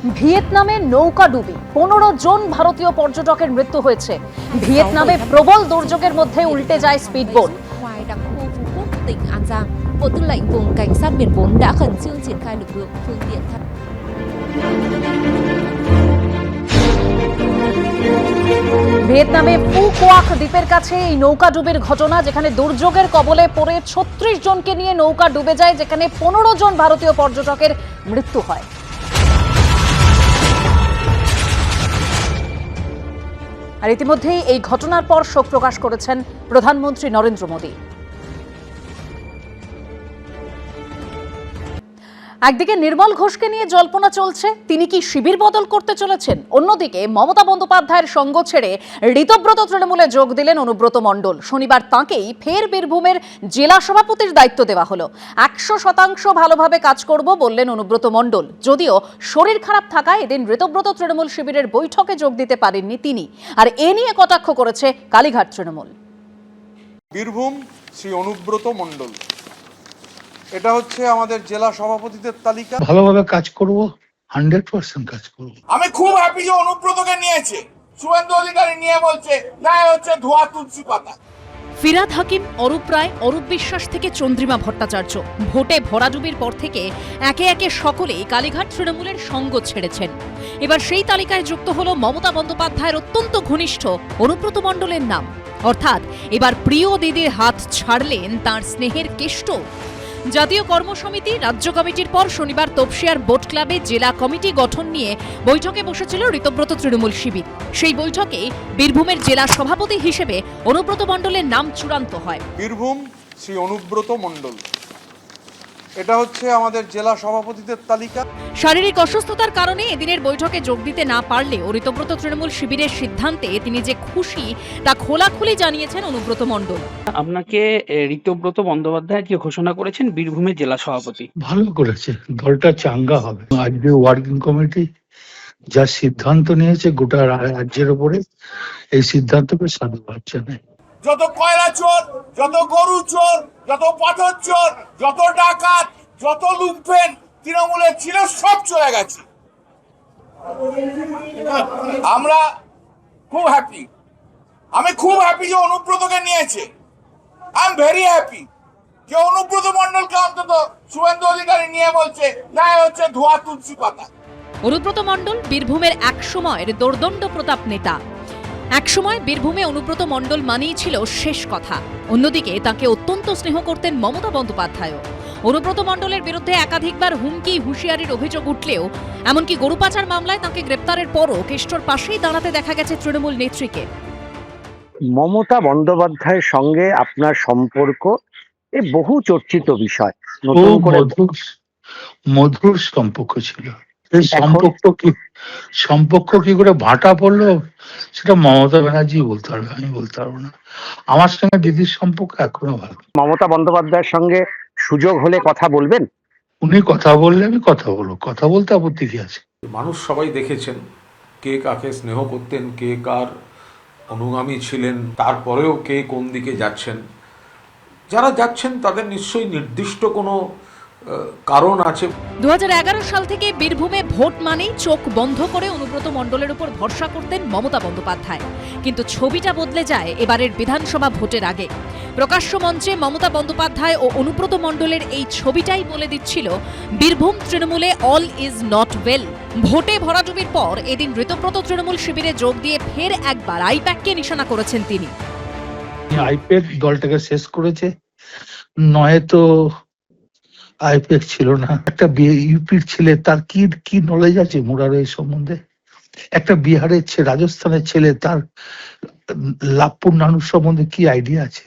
ভিয়েতনামে নৌকা ডুবি 15 জন ভারতীয় পর্যটকের মৃত্যু হয়েছে। ভিয়েতনামে প্রবল দুর্যোগের মধ্যে উল্টে যায় speedboat. Ngoài đặc khu Phú Quốc, tỉnh An Giang, Bộ Tư lệnh Vùng Cảnh sát biển 4 đã khẩn trương triển khai lực lượng phương tiện tham. ভিয়েতনামে ফু কোয়াক দ্বীপের কাছে এই নৌকা ডুবির ঘটনা, যেখানে দুর্যোগের কবলে পড়ে 36 জনকে নিয়ে নৌকা ডুবে যায়, যেখানে 15 জন ভারতীয় পর্যটকের মৃত্যু হয়। আর ইতিমধ্যেই এই ঘটনার পর শোক প্রকাশ করেছেন প্রধানমন্ত্রী নরেন্দ্র মোদী। একদিকে নির্মল ঘোষকে নিয়ে জল্পনা চলছে, তিনি কি শিবির বদল করতে চলেছেন। অন্যদিকে মমতা বন্দ্যোপাধ্যায়ের সঙ্গ ছেড়ে ঋতব্রত তৃণমূলে যোগ দিলেন অনুব্রত মণ্ডল। শনিবার তাঁকেই ফের বীরভূমের জেলা সভাপতির দায়িত্ব দেওয়া হলো। 100% ভালোভাবে কাজ করব বললেন অনুব্রত মণ্ডল। যদিও শরীর খারাপ থাকায় এদিন ঋতব্রত তৃণমূল শিবিরের বৈঠকে যোগ দিতে পারেননি তিনি। আর এ নিয়ে কটাক্ষ করেছে কালীঘাট তৃণমূল। বীরভূম শ্রী অনুব্রত মণ্ডল, এটা হচ্ছে আমাদের জেলা সভাপতিদের তালিকা। ভালোভাবে কাজ করব, 100% কাজ করব। আমি খুব হ্যাপি যে অনুব্রতকে নিয়েছে। শুভেন্দু অধিকারী নিয়ে বলছে না, হচ্ছে ধোয়া তুলসী পাতা। ফিরাদ হাকিম, অরূপ রায়, অরূপ বিশ্বাস থেকে চন্দ্রিমা ভট্টাচার্য, ভোটে ভরাডুবির পর থেকে একে একে সকলেই কালীঘাট তৃণমূলের সঙ্গ ছেড়েছেন। এবার সেই তালিকায় যুক্ত হলো মমতা বন্দ্যোপাধ্যায়ের অত্যন্ত ঘনিষ্ঠ অনুব্রত মণ্ডলের নাম। অর্থাৎ এবার প্রিয় দিদির হাত ছাড়লেন তার স্নেহের কেষ্ট। জাতীয় কর্মসমিতি রাজ্য কমিটির পর শনিবার তপসিয়ার বোট ক্লাবে জেলা কমিটি গঠন নিয়ে বৈঠকে বসেছিল ঋতব্রত তৃণমূল শিবির। সেই বৈঠকে বীরভূমের জেলা সভাপতি হিসেবে অনুব্রত মণ্ডলের নাম চূড়ান্ত হয়। বীরভূম শ্রী অনুব্রত মণ্ডল, এটা হচ্ছে আমাদের জেলা সভাপতিদের তালিকা। শারীরিক অসুস্থতার কারণে এদিনের বৈঠকে যোগ দিতে না পারলেও ঋতব্রত তৃণমূল শিবিরের সিদ্ধান্তে তিনি যে খুশি তা খোলাখুলি জানিয়েছেন অনুব্রত মণ্ডল। আপনাকে ঋতব্রত বন্দ্যোপাধ্যায় যে ঘোষণা করেছেন বীরভূমের জেলা সভাপতি, ভালো করেছে, দলটা চাঙ্গা হবে। আজকে ওয়ার্কিং কমিটি যা সিদ্ধান্ত নিয়েছে গোটা রাজ্যের উপরে, এই সিদ্ধান্তকে সাধুবাদ জানাই। যত কয়লা চোর, যত গরু চোর, যত পাথর চোর, যত ডাকাত, যত লুম্পেন তৃণমূলের ছিল, সব চলে গেছে। আমরা খুব হ্যাপি। আমি খুব হ্যাপি যে অনুব্রতকে নিয়েছে। আই এম ভেরি হ্যাপি যে অনুব্রত মণ্ডলকে অন্তত শুভেন্দু অধিকারী নিয়ে বলছে না, হচ্ছে ধোয়া তুলসী পাতা। অনুব্রত মণ্ডল বীরভূমের এক সময়ের দোর্দণ্ড প্রতাপ নেতা। একসময় বীরভূমে অনুব্রত মণ্ডল মানেই ছিল শেষ কথা। অন্যদিকে তাকে অত্যন্ত স্নেহ করতেন মমতা বন্দ্যোপাধ্যায়ও। অনুব্রত মণ্ডলের বিরুদ্ধে একাধিকবার হুমকি হুঁশিয়ারির অভিযোগ উঠলেও এমনকি গরু পাচার মামলায় তাকে গ্রেপ্তারের পরও কেষ্টর পাশেই দাঁড়াতে দেখা গেছে তৃণমূল নেত্রীকে। মমতা বন্দ্যোপাধ্যায়ের সঙ্গে আপনার সম্পর্ক এ বহু চর্চিত বিষয়। নতুন করে মধুর সম্পর্ক ছিল। এই সম্পর্ক কি করে ভাটা পড়লো সেটা মমতা ব্যানার্জি বলতে পারবে, আমি বলতে পারবো না। আমার সঙ্গে দিদির সম্পর্ক এখনো ভালো। মমতা বন্দ্যোপাধ্যায়ের সঙ্গে সুযোগ হলে কথা বলবেন? উনি কথা বললে আমি কথা বলবো, কথা বলতে আপত্তি কি আছে? মানুষ সবাই দেখেছেন কে কাকে স্নেহ করতেন, কে কার অনুগামী ছিলেন, তারপরেও কে কোন দিকে যাচ্ছেন। যারা যাচ্ছেন তাদের নিশ্চয়ই নির্দিষ্ট কোনো কারণ আছে। 2011 সাল থেকে বীরভূমে ভোট মানেই চোখ বন্ধ করে অনুব্রত মণ্ডলের উপর ভরসা করতেন মমতা বন্দ্যোপাধ্যায়। কিন্তু ছবিটা বদলে যায় এবারের বিধানসভা ভোটের আগে। প্রকাশ্য মঞ্চে মমতা বন্দ্যোপাধ্যায় ও অনুব্রত মণ্ডলের এই ছবিটাই বলে দিচ্ছিল বীরভূম তৃণমূলে অল ইজ নট ওয়েল। ভোটে ভরাডুবির পর এদিন ঋতব্রত তৃণমূল শিবিরে যোগ দিয়ে ফের একবার আইপ্যাককে নিশানা করেছেন তিনি। আইপ্যাক দলটাকে শেষ করেছে, নয়তো আইপ্যাক ছিল না। একটা ইউপির ছেলে, তার কি নলেজ আছে মুরার এই সম্বন্ধে? একটা বিহারের ছেলে, রাজস্থানের ছেলে, তার লাভপুর নানুর সম্বন্ধে কি আইডিয়া আছে?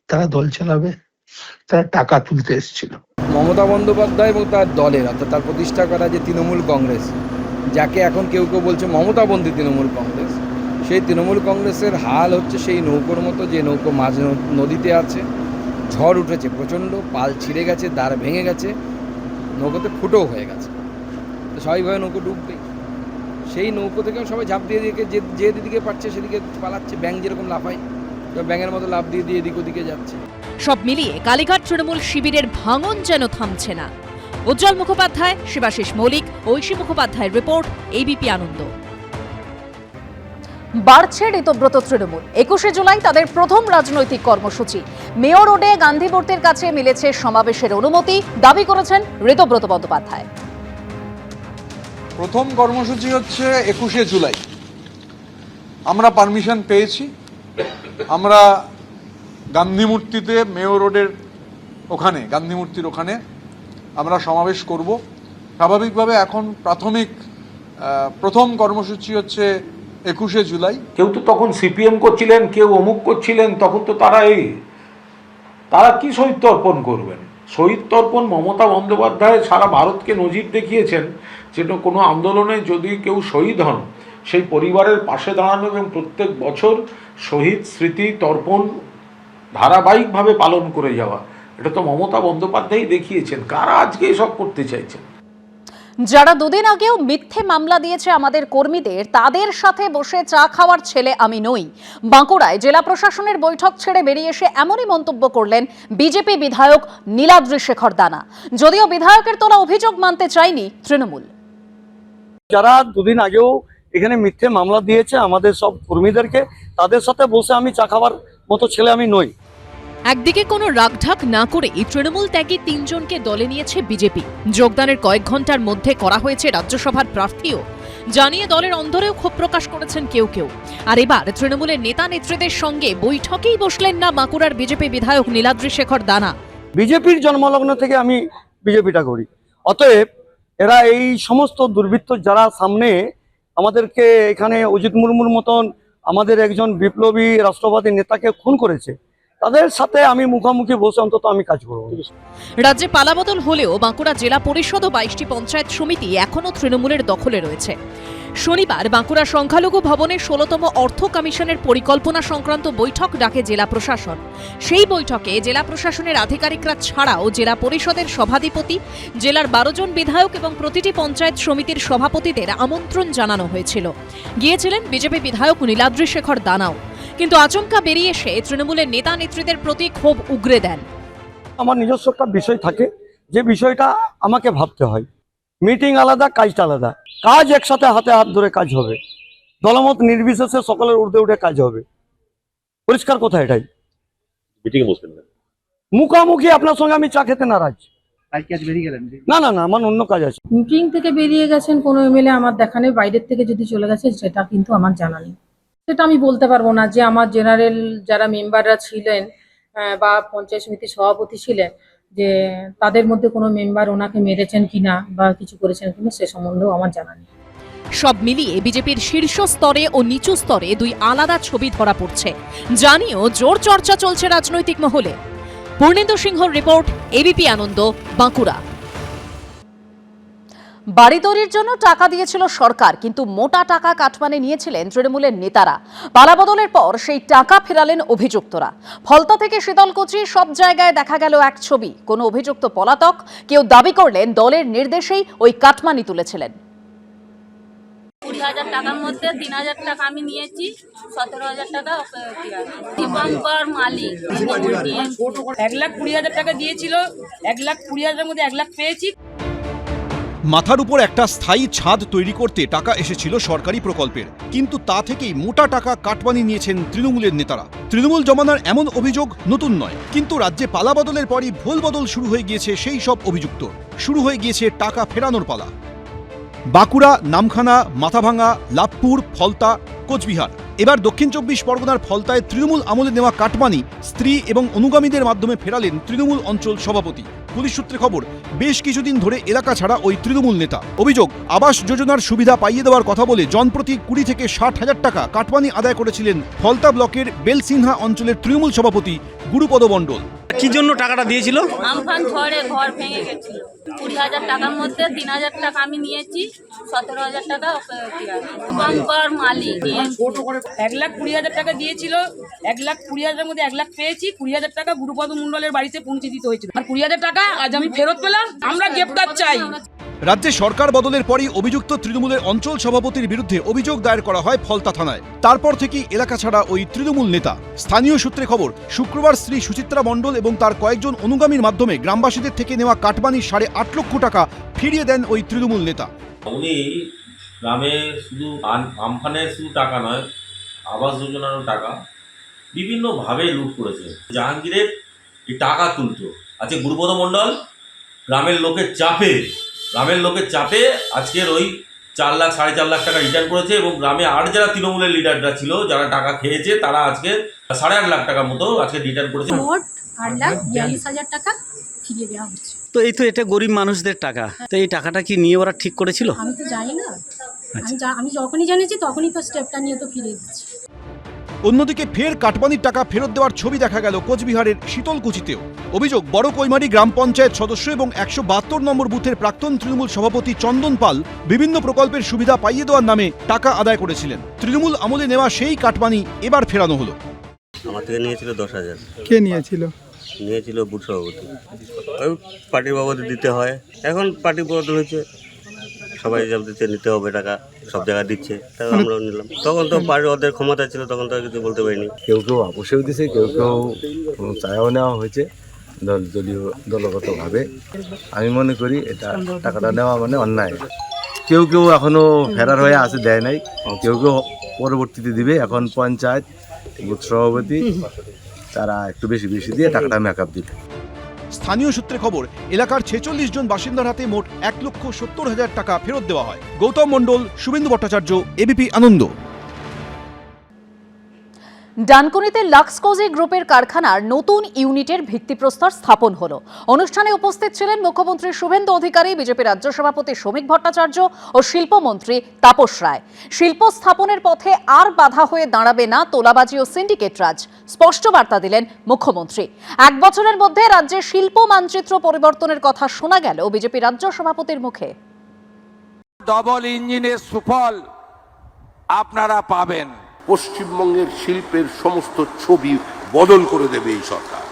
তারা দল চালাবে, তারা টাকা তুলতে এসেছিল। মমতা বন্দ্যোপাধ্যায় এবং তার দলের, অর্থাৎ তার প্রতিষ্ঠা করা যে তৃণমূল কংগ্রেস, যাকে এখন কেউ কেউ বলছে মমতাবন্দী তৃণমূল কংগ্রেস, সেই তৃণমূল কংগ্রেসের হাল হচ্ছে সেই নৌকোর মতো, যে নৌকো মাঝ নদীতে আছে, ঝড় উঠেছে প্রচণ্ড, পাল ছিঁড়ে গেছে, দাঁড় ভেঙে গেছে, নৌকোতে ফুটো হয়ে গেছে, তো স্বাভাবিকভাবে নৌকো ডুববে। সেই নৌকো থেকেও সবাই ঝাঁপ দিয়ে দিয়ে যে দিকে পারছে সেদিকে পালাচ্ছে। ব্যাঙ যেরকম লাফায়, ব্যাঙের মতো লাফ দিয়ে দিয়ে এদিক ওদিকে যাচ্ছে। সব মিলিয়ে কালীঘাট তৃণমূল শিবিরের ভাঙন যেন থামছে না। উজ্জ্বল মুখোপাধ্যায়, শিবাশিস মৌলিক, ঐশী মুখোপাধ্যায়ের রিপোর্ট, এবিপি আনন্দ। বাড়ছে ঋতব্রত তৃণমূল। 21শে জুলাই তাদের প্রথম রাজনৈতিক কর্মসূচি। মেয়র রোডে গান্ধী মূর্তির কাছে মিলেছে সমাবেশের অনুমতি, দাবি করেছেন ঋতব্রত বন্দ্যোপাধ্যায়। প্রথম কর্মসূচি হচ্ছে 21শে জুলাই। আমরা পারমিশন পেয়েছি, আমরা গান্ধী মূর্তিতে, মেয়র রোডের ওখানে, গান্ধী মূর্তির ওখানে আমরা সমাবেশ করব। স্বাভাবিকভাবে এখন প্রথম কর্মসূচি হচ্ছে 21শে জুলাই। কেউ তো তখন সিপিএম করছিলেন, কেউ অমুক করছিলেন, তখন তো তারা কি শহীদ তর্পণ করবেন? শহীদ তর্পণ মমতা বন্দ্যোপাধ্যায় সারা ভারতকে নজির দেখিয়েছেন, যেটা কোনো আন্দোলনে যদি কেউ শহীদ হন সেই পরিবারের পাশে দাঁড়ানো এবং প্রত্যেক বছর শহীদ স্মৃতি তর্পণ ধারাবাহিকভাবে পালন করে যাওয়া, এটা তো মমতা বন্দ্যোপাধ্যায় দেখিয়েছেন। কারা আজকে এসব করতে চাইছেন? যারা দুদিন আগেও মিথ্যে মামলা দিয়েছে আমাদের কর্মীদের, তাদের সাথে বসে চা খাওয়ার ছেলে আমি নই। বাঁকুড়ায় জেলা প্রশাসনের বৈঠক ছেড়ে বেরিয়ে এসে এমনই মন্তব্য করলেন বিজেপি বিধায়ক নীলাদ্রি শেখর দানা। যদিও বিধায়কের তোলা অভিযোগ মানতে চায়নি তৃণমূল। যারা দুদিন আগেও এখানে মিথ্যে মামলা দিয়েছে আমাদের সব কর্মীদেরকে, তাদের সাথে বসে আমি চা খাওয়ার মতো ছেলে আমি নই। একদিকে কোনো রাগঢাক না করে তৃণমূল ত্যাগী 3 জনকে দলে নিয়েছে বিজেপি। যোগদানের কয়েক ঘন্টার মধ্যে করা হয়েছে রাজ্যসভার প্রার্থীও, জানিয়ে দলের অন্দরেও ক্ষোভ প্রকাশ করেছেন কেউ কেউ। আর এবার তৃণমূলের নেতা নেত্রীদের সঙ্গে বৈঠকেই বসলেন না বাঁকুড়ার বিজেপি বিধায়ক নীলাদ্রি শেখর দানা। বিজেপির জন্মলগ্ন থেকে আমি বিজেপিটা করি, অতএব এরা এই সমস্ত দুর্বৃত্ত যারা সামনে আমাদেরকে এখানে অজিত মুর্মুর মতন আমাদের একজন বিপ্লবী রাষ্ট্রবাদী নেতাকে খুন করেছে, তাদের সাথে আমি মুখোমুখি বসে অন্তত আমি কাজ করব। রাজ্যে পালাবদল হলেও বাঁকুড়া জেলা পরিষদ ও 22টি পঞ্চায়েত সমিতি এখনও তৃণমূলের দখলে রয়েছে। শনিবার বাঁকুড়া সংখ্যালঘু ভবনে 16তম অর্থ কমিশনের পরিকল্পনা সংক্রান্ত বৈঠক ডাকে জেলা প্রশাসন। সেই বৈঠকে জেলা প্রশাসনের আধিকারিকরা ছাড়াও জেলা পরিষদের সভাধিপতি, জেলার 12 জন বিধায়ক এবং প্রতিটি পঞ্চায়েত সমিতির সভাপতিদের আমন্ত্রণ জানানো হয়েছিল। গিয়েছিলেন বিজেপি বিধায়ক নীলাদ্রি শেখর দানাও, কিন্তু আচমকা বেরিয়ে এসে তৃণমূলের নেতা নেত্রীদের প্রতি ক্ষোভ উগরে দেন। আমার নিজস্ব একটা বিষয় থাকে, যে বিষয়টা আমাকে ভাবতে হয়। মিটিং আলাদা, কাজটা আলাদা। কাজ একসাথে হাতে হাত ধরে কাজ হবে, দলমত নির্বিশেষে সকলের ঊর্ধ্বে উঠে কাজ হবে। পরিষ্কার কথা এটাই। মিটিং এ বসবেন না, মুখামুখি আপনার সঙ্গে আমি চা খেতে নারাজ। না না না, আমার অন্য কাজ আছে। মিটিং থেকে বেরিয়ে গেছেন কোনো এমএলএ আমার দেখা নেই, বাইরের থেকে যদি চলে গেছে সেটা কিন্তু আমার জানা নেই। সেটা আমি বলতে পারবো না যে আমার জেনারেল যারা মেম্বাররা ছিলেন বা পঞ্চায়েত সমিতির সভাপতি ছিলেন, যে তাদের মধ্যে কোনো মেম্বার ওনাকে মেরেছেন কিনা বা কিছু করেছেন কিনা, সে সম্বন্ধেও আমার জানা নেই। সব মিলিয়ে বিজেপির শীর্ষ স্তরে ও নিচু স্তরে দুই আলাদা ছবি ধরা পড়ছে, জানিয়েও জোর চর্চা চলছে রাজনৈতিক মহলে। পূর্ণেন্দু সিংহর রিপোর্ট, এবিপি আনন্দ, বাঁকুড়া। বাড়ি তৈরির জন্য টাকা দিয়েছিল সরকার, কিন্তু মোটা টাকা কাটমানি নিয়েছিলেন তৃণমূলের নেতারা। পালাবদলের পর সেই টাকা ফেরালেন অভিযুক্তরা। ফলতা থেকে শীতলকুচি, সব জায়গায় দেখা গেল এক ছবি। কোনো অভিযুক্ত পলাতক, কেউ দাবি করলেন দলের নির্দেশেই ওই কাটমানি তুলেছিলেন। 20,000 টাকার মধ্যে 3,000 টাকা আমি নিয়েছি, 17,000 টাকা দীপঙ্কর মালিক। 1,20,000 টাকা দিয়েছিল, 1,20,000 মধ্যে 1 লাখ পেয়েছি। মাথার উপর একটা স্থায়ী ছাদ তৈরি করতে টাকা এসেছিল সরকারি প্রকল্পের, কিন্তু তা থেকেই মোটা টাকা কাটমানি নিয়েছেন তৃণমূলের নেতারা। তৃণমূল জমানার এমন অভিযোগ নতুন নয়, কিন্তু রাজ্যে পালাবদলের পরই ভুল বদল শুরু হয়ে গিয়েছে সেই সব অভিযুক্ত। শুরু হয়ে গিয়েছে টাকা ফেরানোর পালা। বাঁকুড়া, নামখানা, মাথাভাঙা, লাভপুর, ফলতা, কোচবিহার, এবার দক্ষিণ 24 পরগনার ফলতায় তৃণমূল আমলে নেওয়া কাটমানি স্ত্রী এবং অনুগামীদের মাধ্যমে ফেরালেন তৃণমূল অঞ্চল সভাপতি। পুলিশ সূত্রে খবর, বেশ কিছুদিন ধরে এলাকা ছাড়া ওই তৃণমূল নেতা। অভিযোগ, আবাস যোজনার সুবিধা পাইয়ে দেওয়ার কথা বলে জনপ্রতি 20 থেকে 60,000 টাকা কাটমানি আদায় করেছিলেন ফলতা ব্লকের বেলসিনহা অঞ্চলের তৃণমূল সভাপতি গুরুপদ মণ্ডল। কি জন্য টাকাটা দিয়েছিল? আমফান ঝড়ে ঘর ভেঙে গেছিল। 20,000 টাকার মধ্যে 3,000 টাকা আমি নিয়েছি, 17,000 টাকা দীপঙ্কর মালিক। 1,20,000 টাকা দিয়েছিল, 1,20,000 মধ্যে 1 লাখ পেয়েছি। 20,000 টাকা গুরুপদ মণ্ডলের বাড়িতে পৌঁছে দিতে হয়েছিল, আর 20,000 টাকা আজ আমি ফেরত পেলাম। আমরা গ্রেপ্তার চাই। রাজ্যে সরকার বদলের পরই অভিযুক্ত তৃণমূলের অঞ্চল সভাপতির বিরুদ্ধে অভিযোগ দায়ের করা হয় ফলতা থানায়। তারপর থেকেই এলাকা ছাড়া ওই তৃণমূল নেতা। স্থানীয় সূত্রে খবর, শুক্রবার স্ত্রী সুচিত্রা মণ্ডল এবং তার কয়েকজন অনুগামীর মাধ্যমে গ্রামবাসীদের থেকে নেওয়া কাটমানি 8.5 লক্ষ টাকা ফিরিয়ে দেন ওই তৃণমূল নেতা। উনি গ্রামে শুধু আমফানের শুধু টাকা নয়, আবাস যোজনারও টাকা বিভিন্নভাবে লুট করেছে। জাহাঙ্গীরের এই টাকা তুলতো। আজকে গুরুপদ মণ্ডল গ্রামের লোকের চাপে আজকের ওই 4 লাখ 4.5 লাখ টাকা রিটার্ন করেছে এবং গ্রামে আর যারা তৃণমূলের লিডাররা ছিল, যারা টাকা খেয়েছে, তারা আজকে 8.5 লাখ টাকার মতো আজকে রিটার্ন করেছে। মোট 8,42,000 টাকা ফিরিয়ে দেওয়া হচ্ছে। তো এই তো এটা গরিব মানুষদের টাকা, তো এই টাকাটা কি নিয়ে ওরা ঠিক করেছিল? আমি তো জানি না, আমি যখনই জানিয়েছি তখনই তো স্টেপটা নিয়ে তো ফিরিয়ে দিচ্ছি। অন্যদিকে ফের কাটমানির টাকা ফেরত দেওয়ার ছবি দেখা গেল কোচবিহারের শীতলকুচিতেও। অভিযোগ, বড় কৈমারি গ্রাম পঞ্চায়েত সদস্য এবং 172 নম্বর বুথের প্রাক্তন তৃণমূল সভাপতি চন্দন পাল বিভিন্ন প্রকল্পের সুবিধা পাইয়ে দেওয়ার নামে টাকা আদায় করেছিলেন। তৃণমূল আমলে নেওয়া সেই কাটমানি এবার ফেরানো হলো। আমার থেকে নিয়েছিল 10,000। কে নিয়েছিল? নিয়েছিল বুথ সভাপতি। ওই পার্টির বাবদে দিতে হয়, এখন পার্টি বদল হয়েছে, সবাই যাব দিতে নিতে হবে টাকা, সব জায়গায় দিচ্ছে, তাই আমরাও নিলাম। তখন তো পার্টির ওদের ক্ষমতা ছিল, তখন তো আর কিছু বলতে পারিনি। কেউ কেউ আপোষেও দিছে, কেউ কেউ চায়াও নেওয়া হয়েছে দলগতভাবে। আমি মনে করি এটা টাকাটা নেওয়া মানে অন্যায়। কেউ কেউ এখনো ফেরার হয়ে আছে, দেয় নাই, কেউ কেউ পরবর্তীতে দিবে। এখন পঞ্চায়েত বুথ সভাপতি তারা একটু বেশি দিয়ে টাকাটা মেকআপ দিবে। স্থানীয় সূত্রে খবর, এলাকার 46 জন বাসিন্দার হাতে মোট 1,70,000 টাকা ফেরত দেওয়া হয়। গৌতম মণ্ডল, শুভেন্দু ভট্টাচার্য, এবিপি আনন্দ। ডানকুনিতে লাক্সকোজি গ্রুপের কারখানার নতুন ইউনিটের ভিত্তিপ্রস্তর স্থাপন হলো। অনুষ্ঠানে উপস্থিত ছিলেন মুখ্যমন্ত্রী শুভেন্দু অধিকারী, বিজেপি রাজ্য সভাপতি শ্রমিক ভট্টাচার্য ও শিল্পমন্ত্রী তাপস রায়। শিল্প স্থাপনের পথে আর বাধা হয়ে দাঁড়াবে না তোলাবাজি ও সিন্ডিকেট রাজ, স্পষ্ট বার্তা দিলেন মুখ্যমন্ত্রী। 1 বছরের মধ্যে রাজ্যে শিল্প মানচিত্র পরিবর্তনের কথা শোনা গেল বিজেপি রাজ্য সভাপতির মুখে। ডবল ইঞ্জিনের সুফল আপনারা পাবেন। পশ্চিমবঙ্গের শিল্পের সমস্ত ছবি বদল করে দেবে এই সরকার।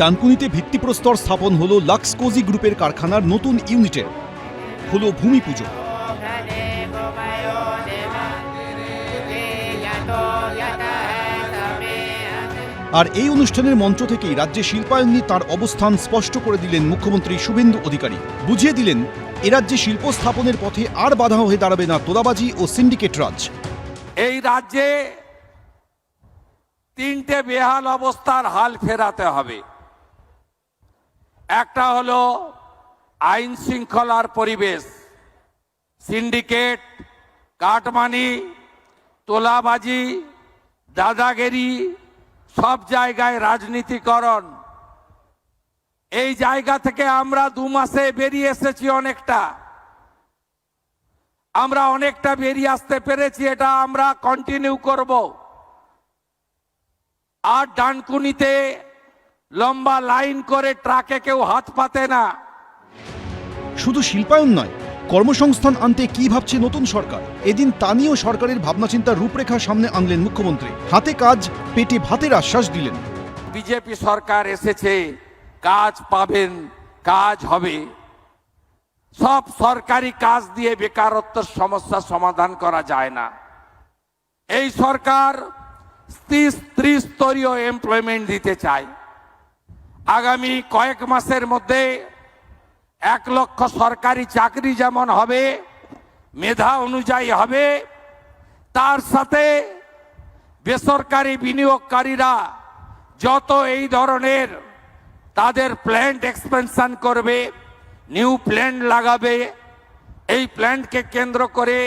ডানকুনিতে ভিত্তিপ্রস্তর স্থাপন হলো লাক্সকোজি গ্রুপের কারখানার নতুন ইউনিটের। হলো ভূমি পুজো। আর এই অনুষ্ঠানের মঞ্চ থেকেই রাজ্যে শিল্পায়ন নিয়ে তাঁর অবস্থান স্পষ্ট করে দিলেন মুখ্যমন্ত্রী শুভেন্দু অধিকারী। বুঝিয়ে দিলেন, এ রাজ্যে শিল্প স্থাপনের পথে আর বাধা হয়ে দাঁড়াবে না তোলাবাজি ও সিন্ডিকেট রাজ। এই রাজ্যে 3টে বেহাল অবস্থার হাল ফেরাতে হবে। একটা হলো আইন শৃঙ্খলার পরিবেশ, সিন্ডিকেট, কাটমানি, তোলাবাজি, দাদাগিরি, সব জায়গায় রাজনীতিকরণ। এই জায়গা থেকে আমরা 2 মাসে বেরিয়ে এসেছি অনেকটা। আমরা অনেকটা বেরিয়ে আসতে পেরেছি, এটা আমরা কন্টিনিউ করব। আর ডানকুনিতে লম্বা লাইন করে ট্রাকে কেউ হাত পাতে না। শুধু শিল্পায়ন নয়, কর্মসংস্থান আনতে কি ভাবছে নতুন সরকার, এদিন তা নিয়েও সরকারের ভাবনাচিন্তার রূপরেখা সামনে আনলেন মুখ্যমন্ত্রী। হাতে কাজ, পেটে ভাতের আশ্বাস দিলেন। বিজেপি সরকার এসেছে, কাজ পাবেন, কাজ হবে। সব সরকারি কাজ দিয়ে বেকারত্বের সমস্যা সমাধান করা যায় না। এই সরকার ত্রিস্তরীয় এমপ্লয়মেন্ট দিতে চায়। আগামী কয়েক মাসের মধ্যে 1 লক্ষ সরকারি চাকরি যেমন হবে, মেধা অনুযায়ী হবে, তার সাথে বেসরকারি বিনিয়োগকারীরা যত এই ধরনের তাদের প্ল্যান্ট এক্সপেনশন করবে, নিউ প্ল্যান্ট লাগাবে, এই প্ল্যান্টকে কেন্দ্র করে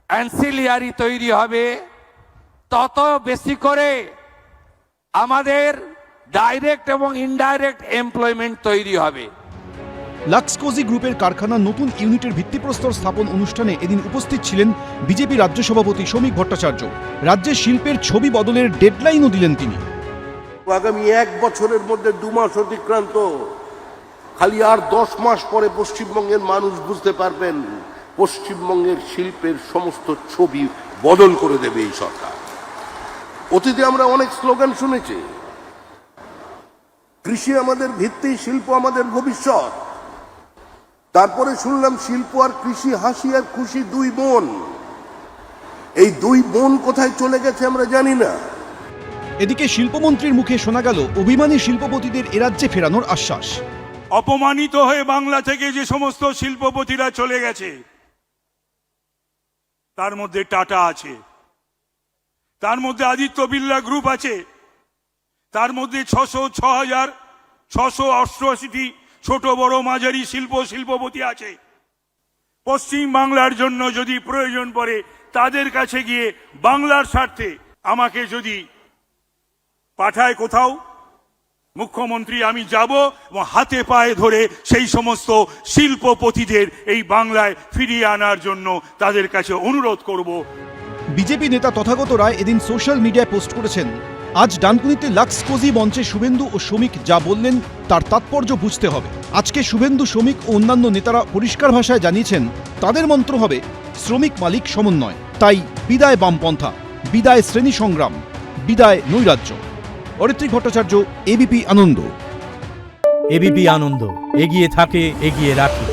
অ্যান্সিলিয়ারি তৈরি হবে, তত বেশি করে আমাদের ডাইরেক্ট এবং ইনডাইরেক্ট এমপ্লয়মেন্ট তৈরি হবে। লাক্সকোজি গ্রুপের কারখানার নতুন ইউনিটের ভিত্তিপ্রস্তর স্থাপন অনুষ্ঠানে এদিন উপস্থিত ছিলেন বিজেপি রাজ্য সভাপতি শ্রমিক ভট্টাচার্য। রাজ্যের শিল্পের ছবি বদলের ডেডলাইনও দিলেন তিনি। আগামী 1 বছরের মধ্যে 2 মাস অতিক্রান্ত, খালি আর 10 মাস পরে পশ্চিমবঙ্গের মানুষ বুঝতে পারবেন পশ্চিমবঙ্গের শিল্পের সমস্ত ছবি বদল করে দেবে এই সরকার। অতীতে আমরা অনেক স্লোগান শুনেছি, কৃষি আমাদের ভিত্তি, শিল্প আমাদের ভবিষ্যৎ। তারপরে শুনলাম শিল্প আর কৃষি হাসি আর খুশি দুই বোন। এই দুই বোন কোথায় চলে গেছে আমরা জানি না। এদিকে শিল্পমন্ত্রীর মুখে শোনা গেল অভিমানী শিল্পপতিদের এরাজ্যে ফেরানোর আশ্বাস। অপমানিত হয়ে বাংলা থেকে যে সমস্ত শিল্পপতিরা চলে গেছে তার মধ্যে টাটা আছে, তার মধ্যে আদিত্য বিড়লা গ্রুপ আছে, তার মধ্যে 6,688টি ছোট বড় মাঝারি শিল্পপতি আছে। পশ্চিম বাংলার জন্য যদি প্রয়োজন পড়ে তাদের কাছে গিয়ে বাংলার স্বার্থে আমাকে যদি পাঠায় কোথাও, মুখ্যমন্ত্রী আমি যাব এবং হাতে পায়ে ধরে সেই সমস্ত শিল্পপতিদের এই বাংলায় ফিরিয়ে আনার জন্য তাদের কাছে অনুরোধ করব। বিজেপি নেতা তথাগত রায় এদিন সোশ্যাল মিডিয়ায় পোস্ট করেছেন, আজ ডানকুনিতে লাক্স কোজি মঞ্চে শুভেন্দু ও শ্রমিক যা বললেন তার তাৎপর্য বুঝতে হবে। আজকে শুভেন্দু, শ্রমিক ও অন্যান্য নেতারা পরিষ্কার ভাষায় জানিয়েছেন তাদের মন্ত্র হবে শ্রমিক মালিক সমন্বয়। তাই বিদায় বামপন্থা, বিদায় শ্রেণী সংগ্রাম, বিদায় নৈরাজ্য। অরিত্রিক ভট্টাচার্য, এবিপি আনন্দ। এবিপি আনন্দ, এগিয়ে থাকে, এগিয়ে রাখে।